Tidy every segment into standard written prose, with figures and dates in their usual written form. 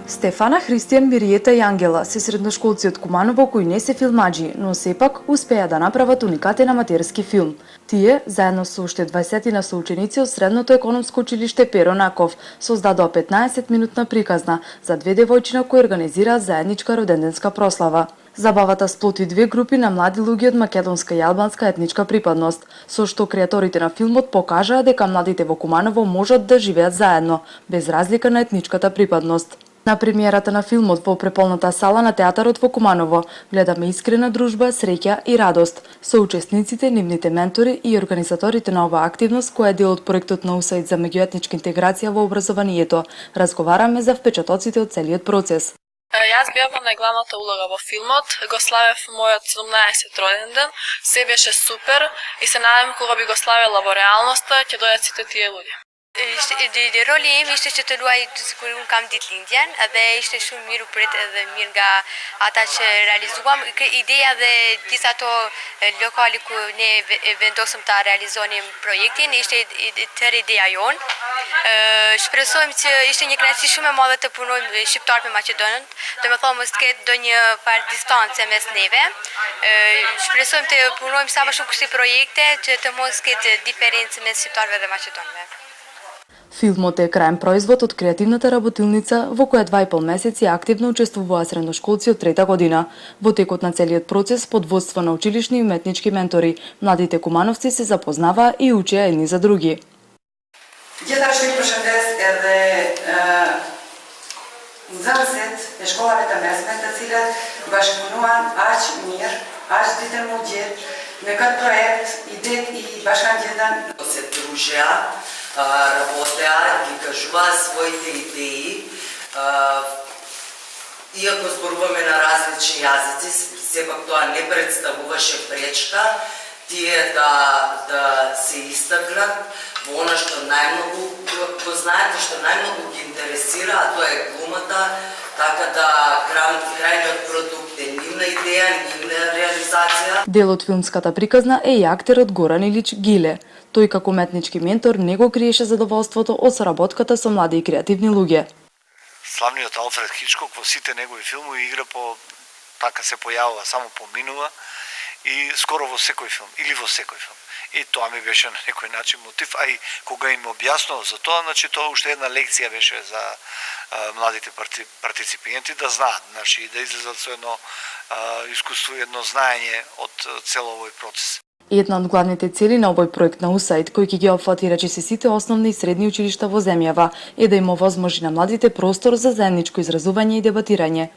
Стефана, Христијан, Мириета и Ангела се средношколци од Куманово кои не се филмаџи, но сепак успеа да направат уникатен аматерски филм. Тие, заедно со уште 20 соученици од Средното економско училиште Перо Наков, создадоа 15-минутна приказна за две девојчина кои организираат заедничка роденденска прослава. Забавата сплоти две групи на млади луѓе од македонска и албанска етничка припадност, со што креаторите на филмот покажаа дека младите во Куманово можат да живеат заедно, без разлика на етничката припадност. На премиерата на филмот во преполната сала на театарот во Куманово гледаме искрена дружба, среќа и радост со учесниците, нивните ментори и организаторите на оваа активност која е дел од проектот на УСАИД за меѓуетничка интеграција во образованието. Разговараме за впечатоците од целиот процес. Јас бев на најглавната улога во филмот, го славев мојот 17 роден ден, се беше супер и се надевам кога би го славела во реалноста, ќе дојдат сите тие луѓе. Roli im ishte që të luaj kur unë kam ditëlindjen dhe ishte shumë mirë u prit edhe mirë nga ata që realizuam. Ideja dhe gjithë ato lokali ku ne vendosëm ta realizonim projektin ishte tërë ideja jonë. Shpresojmë që ishte një kënaqësi shumë e madhe të punojmë shqiptar me Maqedonën. Do të thonë mos të ketë ndonjë par distancë mes neve. Shpresojmë të punojmë sa më shumë këto projekte që të mos ketë diferencë mes shqiptarëve dhe maqedonëve. Филмот е краен производ од креативната работилница во која 2,5 месеци активно учествуваа средношколци од трета година. Во текот на целиот процес, под водство на училишни и уметнички ментори, младите кумановци се запознаваа и учеа едни за други. Gjithashtu i përshëndes edhe nxënësit e shkollave të mesme, të cilët bashkëpunuan aq mirë, aq ditën mu gjithë me këtë projekt, идејт и башкангједен. Се дружеа, работеа, ги кажуваа своите идеи. Иако зборуваме на различни јазици, сепак тоа не представуваше пречка тие да се истакнат во она што најмногу го знаат и што најмногу ги интересира, а тоа е глумата, така да крајниот продукт е нивна идеја, нивна реализација. Дел од филмската приказна е и актерот Горан Илич Гиле. Тој како уметнички ментор не го криеше задоволството од соработката со млади и креативни луѓе. Славниот Алфред Хичкок во сите негови филмови игра така се појавува, само поминува и скоро во секој филм или во секој филм. И тоа ми беше на некој начин мотив, а и кога им објаснува за тоа, значи тоа уште една лекција беше за младите партиципиенти да знаат, значи да излезат со едно искуство и едно знаење од цел овој процес. Една од главните цели на овој проект на УСАИД, кој ќе ги опфати речиси сите основни и средни училишта во земјава, е да им овозможи на младите простор за заедничко изразување и дебатирање.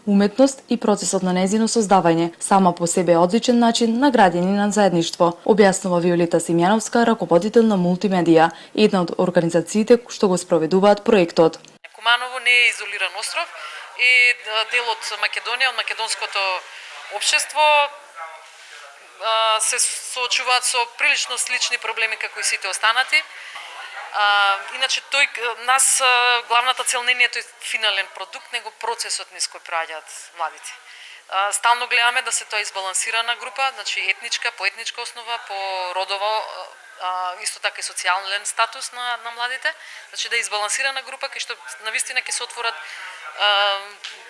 Уметност и процесот на нејзино создавање сама по себе е одличен начин на градење на заедништво, објаснува Виолета Симјановска, раководител на мултимедија, една од организациите што го спроведуваат проектот. Куманово не е изолиран остров, е дел од Македонија, од македонското општество, се соочуваат со прилично слични проблеми како и сите останати. Иначе нас главната цел не е тој финален продукт, него процесот низ кој праќаат младите. Стално гледаме да се тоа избалансирана група, значи етничка, по етничка основа, по родово, исто така и социјален статус на младите, значи да е избалансирана група кај што навистина ќе се отворат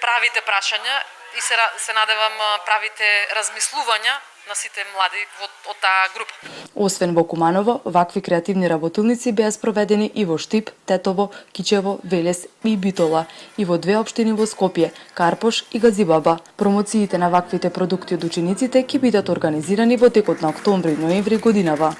правите прашања и се надевам правите размислувања на сите млади од таа група. Освен во Куманово, вакви креативни работилници беа спроведени и во Штип, Тетово, Кичево, Велес и Битола, и во две општини во Скопје, Карпош и Газибаба. Промоциите на ваквите продукти од учениците ќе бидат организирани во текот на октомври и ноември годинава.